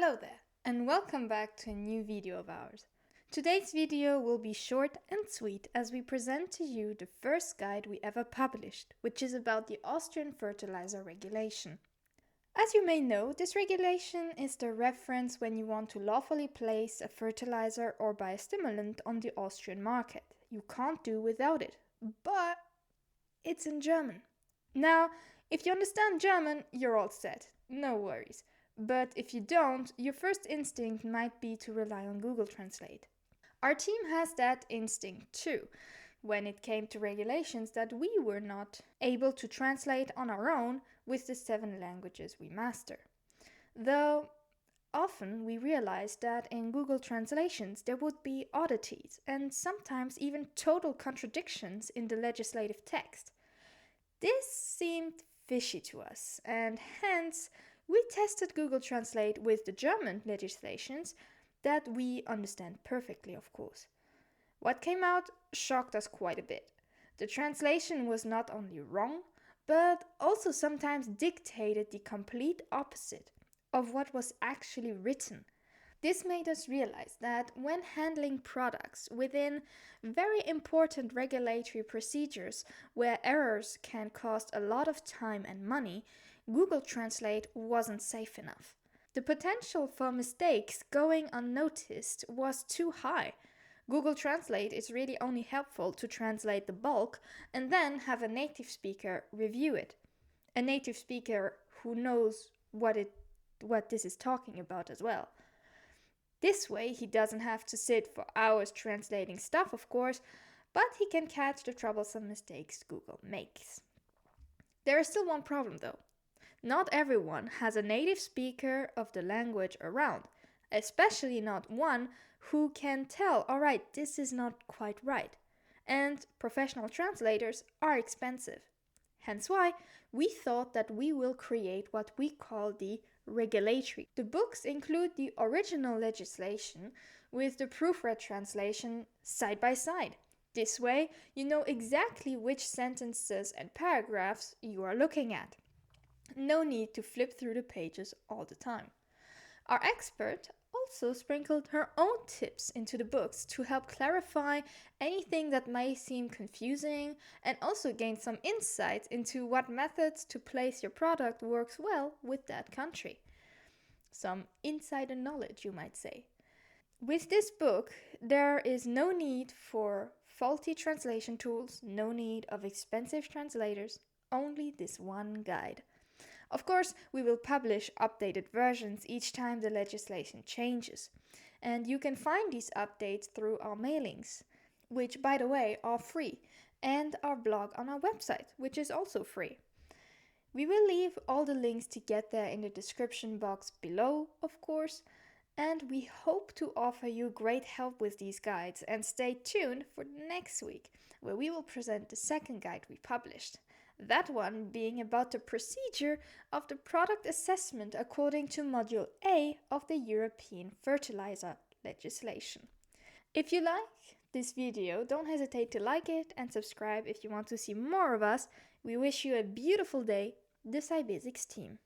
Hello there, and welcome back to a new video of ours. Today's video will be short and sweet as we present to you the first guide we ever published, which is about the Austrian fertilizer regulation. As you may know, this regulation is the reference when you want to lawfully place a fertilizer or biostimulant on the Austrian market. You can't do without it, but it's in German. Now, if you understand German, you're all set, no worries. But if you don't, your first instinct might be to rely on Google Translate. Our team has that instinct too, when it came to regulations that we were not able to translate on our own with the 7 languages we master. Though, often we realized that in Google translations there would be oddities and sometimes even total contradictions in the legislative text. This seemed fishy to us, and hence we tested Google Translate with the German legislations that we understand perfectly, of course. What came out shocked us quite a bit. The translation was not only wrong, but also sometimes dictated the complete opposite of what was actually written. This made us realize that when handling products within very important regulatory procedures where errors can cost a lot of time and money, Google Translate wasn't safe enough. The potential for mistakes going unnoticed was too high. Google Translate is really only helpful to translate the bulk and then have a native speaker review it. A native speaker who knows what this is talking about as well. This way, he doesn't have to sit for hours translating stuff, of course, but he can catch the troublesome mistakes Google makes. There is still one problem though. Not everyone has a native speaker of the language around, especially not one who can tell, alright, this is not quite right. And professional translators are expensive. Hence why we thought that we will create what we call the regulatory. The books include the original legislation with the proofread translation side by side. This way, you know exactly which sentences and paragraphs you are looking at. No need to flip through the pages all the time. Our expert also sprinkled her own tips into the books to help clarify anything that may seem confusing and also gain some insight into what methods to place your product works well with that country. Some insider knowledge, you might say. With this book, there is no need for faulty translation tools, no need of expensive translators, only this one guide. Of course, we will publish updated versions each time the legislation changes. And you can find these updates through our mailings, which, by the way, are free, and our blog on our website, which is also free. We will leave all the links to get there in the description box below, of course, and we hope to offer you great help with these guides, and stay tuned for next week, where we will present the second guide we published. That one being about the procedure of the product assessment according to Module A of the European fertilizer legislation. If you like this video, don't hesitate to like it and subscribe if you want to see more of us. We wish you a beautiful day, the sciBASICS team.